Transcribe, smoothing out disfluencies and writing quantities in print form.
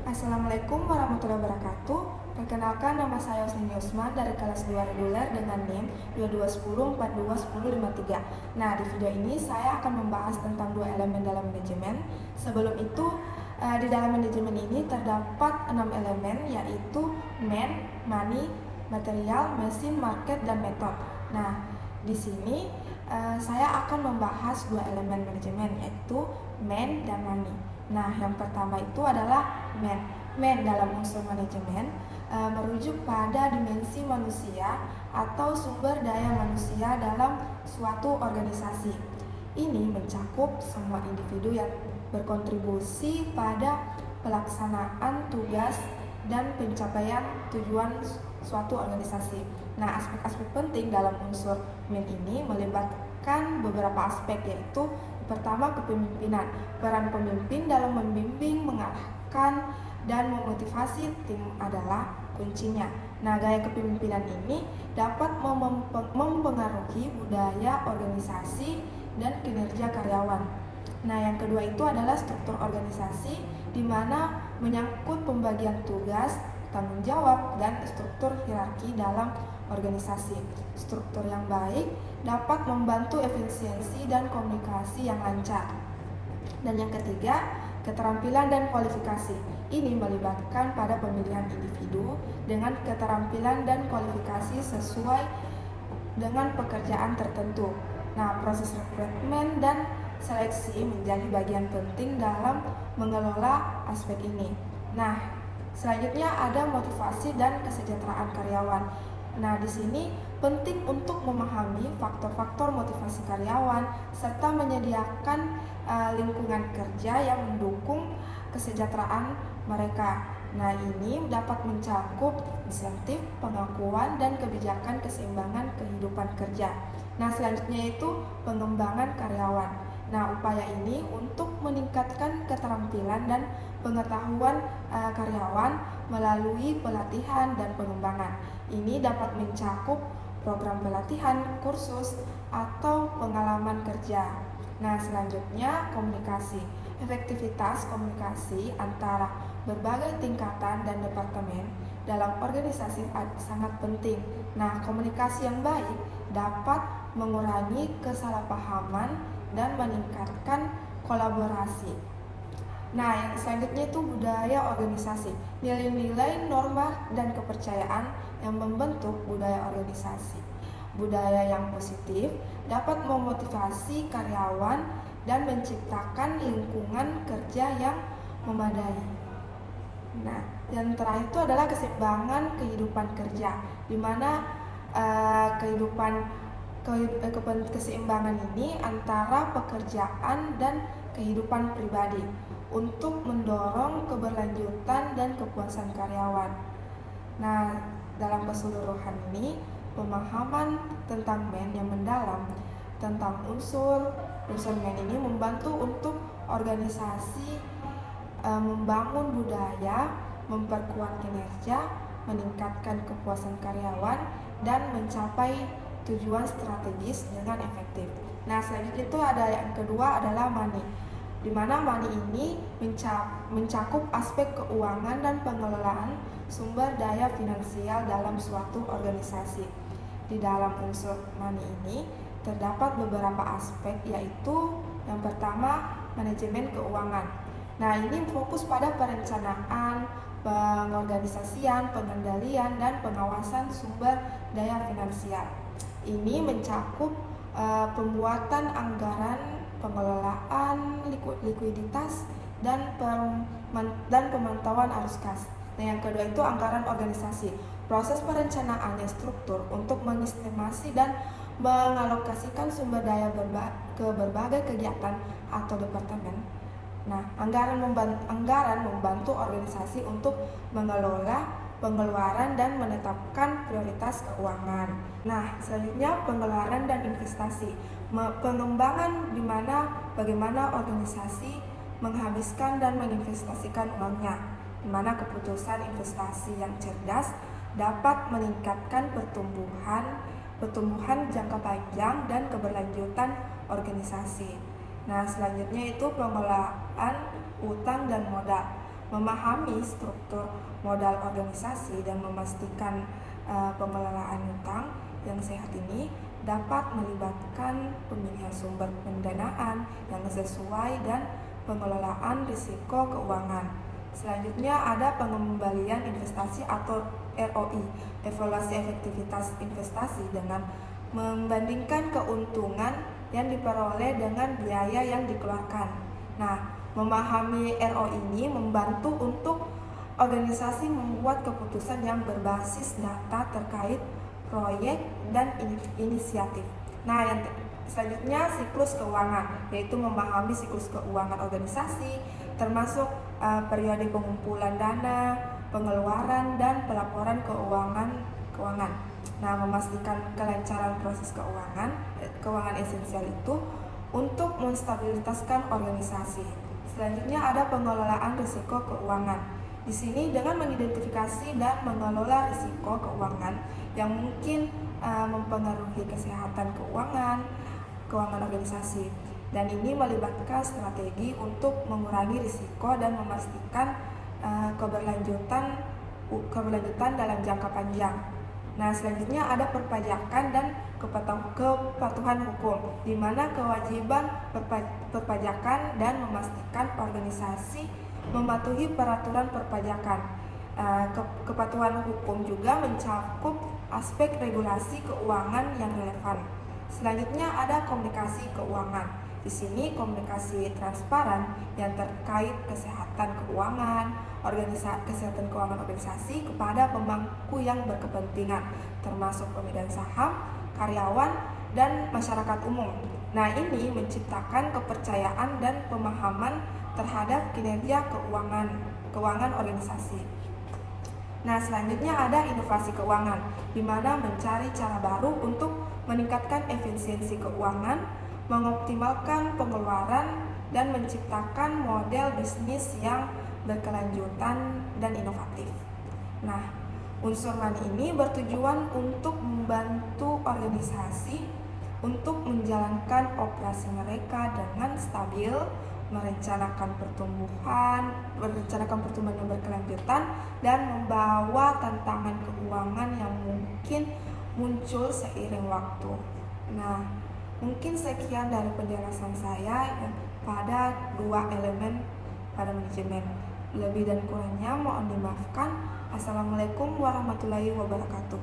Assalamualaikum warahmatullahi wabarakatuh. Perkenalkan, nama saya Husni Yusman dari kelas 2 reguler dengan NIM 2210421053. Nah, di video ini saya akan membahas tentang dua elemen dalam manajemen. Sebelum itu, di dalam manajemen ini terdapat 6 elemen, yaitu man, money, material, mesin, market, dan method. Nah, di sini saya akan membahas dua elemen manajemen, yaitu man dan money. Nah, yang pertama itu adalah man. Man dalam unsur manajemen merujuk pada dimensi manusia atau sumber daya manusia dalam suatu organisasi. Ini mencakup semua individu yang berkontribusi pada pelaksanaan tugas dan pencapaian tujuan suatu organisasi. Nah, aspek-aspek penting dalam unsur man ini melibatkan beberapa aspek, yaitu pertama, kepemimpinan. Peran pemimpin dalam membimbing, mengarahkan, dan memotivasi tim adalah kuncinya. Nah, gaya kepemimpinan ini dapat mempengaruhi budaya organisasi dan kinerja karyawan. Nah, yang kedua itu adalah struktur organisasi, di mana menyangkut pembagian tugas, tanggung jawab, dan struktur hierarki dalam organisasi. Struktur yang baik dapat membantu efisiensi dan komunikasi yang lancar. Dan yang ketiga, keterampilan dan kualifikasi. Ini melibatkan pada pemilihan individu dengan keterampilan dan kualifikasi sesuai dengan pekerjaan tertentu. Nah, proses rekrutmen dan seleksi menjadi bagian penting dalam mengelola aspek ini. Nah, selanjutnya ada motivasi dan kesejahteraan karyawan. Nah, di sini penting untuk memahami faktor-faktor motivasi karyawan serta menyediakan lingkungan kerja yang mendukung kesejahteraan mereka. Nah, ini dapat mencakup insentif, pengakuan, dan kebijakan keseimbangan kehidupan kerja. Nah, selanjutnya itu pengembangan karyawan. Nah, upaya ini untuk meningkatkan keterampilan dan pengetahuan karyawan melalui pelatihan dan pengembangan. Ini dapat mencakup program pelatihan, kursus, atau pengalaman kerja. Nah, selanjutnya komunikasi. Efektivitas komunikasi antara berbagai tingkatan dan departemen dalam organisasi sangat penting. Nah, komunikasi yang baik dapat mengurangi kesalahpahaman dan meningkatkan kolaborasi. Nah, yang selanjutnya itu budaya organisasi. Nilai-nilai, norma, dan kepercayaan yang membentuk budaya organisasi. Budaya yang positif dapat memotivasi karyawan dan menciptakan lingkungan kerja yang memadai. Nah, yang terakhir itu adalah keseimbangan kehidupan kerja, di mana keseimbangan ini antara pekerjaan dan kehidupan pribadi untuk mendorong keberlanjutan dan kepuasan karyawan. Nah, dalam keseluruhan ini, pemahaman tentang man yang mendalam tentang unsur man ini membantu untuk organisasi membangun budaya, memperkuat kinerja, meningkatkan kepuasan karyawan, dan mencapai tujuan strategis dengan efektif. Nah, selanjutnya itu ada yang kedua adalah money, di mana money ini mencakup aspek keuangan dan pengelolaan sumber daya finansial dalam suatu organisasi. Di dalam unsur money ini terdapat beberapa aspek, yaitu yang pertama, manajemen keuangan. Nah, ini fokus pada perencanaan, pengorganisasian, pengendalian, dan pengawasan sumber daya finansial. Ini mencakup pembuatan anggaran, pengelolaan likuiditas, dan pemantauan arus kas. Nah, yang kedua itu anggaran organisasi. Proses perencanaan yang struktur untuk mengestimasi dan mengalokasikan sumber daya ke berbagai kegiatan atau departemen. Nah, anggaran membantu organisasi untuk mengelola pengeluaran dan menetapkan prioritas keuangan. Nah, selanjutnya pengeluaran dan investasi. Pengembangan di mana bagaimana organisasi menghabiskan dan menginvestasikan uangnya, di mana keputusan investasi yang cerdas dapat meningkatkan pertumbuhan jangka panjang dan keberlanjutan organisasi. Nah, selanjutnya itu pengelolaan utang dan modal. memahami struktur modal organisasi dan memastikan pengelolaan utang yang sehat ini dapat melibatkan pemilihan sumber pendanaan yang sesuai dan pengelolaan risiko keuangan. Selanjutnya ada pengembalian investasi atau ROI, evaluasi efektivitas investasi dengan membandingkan keuntungan yang diperoleh dengan biaya yang dikeluarkan. Nah, memahami ROI ini membantu untuk organisasi membuat keputusan yang berbasis data terkait proyek dan inisiatif. Nah, yang selanjutnya siklus keuangan, yaitu memahami siklus keuangan organisasi, termasuk periode pengumpulan dana, pengeluaran, dan pelaporan keuangan. Nah, memastikan kelancaran proses keuangan esensial itu untuk menstabilitaskan organisasi. Selanjutnya ada pengelolaan risiko keuangan. Di sini dengan mengidentifikasi dan mengelola risiko keuangan yang mungkin mempengaruhi kesehatan keuangan organisasi. Dan ini melibatkan strategi untuk mengurangi risiko dan memastikan keberlanjutan dalam jangka panjang. Nah, selanjutnya ada perpajakan dan kepatuhan hukum, di mana kewajiban perpajakan dan memastikan organisasi mematuhi peraturan perpajakan. Kepatuhan hukum juga mencakup aspek regulasi keuangan yang relevan. Selanjutnya ada komunikasi keuangan. Di sini komunikasi transparan yang terkait kesehatan keuangan organisasi kepada pemangku yang berkepentingan, termasuk pemegang saham, karyawan, dan masyarakat umum. Nah, ini menciptakan kepercayaan dan pemahaman terhadap kinerja keuangan organisasi. Nah, selanjutnya ada inovasi keuangan, di mana mencari cara baru untuk meningkatkan efisiensi keuangan, mengoptimalkan pengeluaran, dan menciptakan model bisnis yang berkelanjutan dan inovatif. Nah, unsur money ini bertujuan untuk membantu organisasi untuk menjalankan operasi mereka dengan stabil, merencanakan pertumbuhan yang berkelanjutan, dan membawa tantangan keuangan yang mungkin muncul seiring waktu. Nah, mungkin sekian dari penjelasan saya pada 2 elemen pada manajemen. Lebih dan kurangnya mohon dimaafkan. Assalamualaikum warahmatullahi wabarakatuh.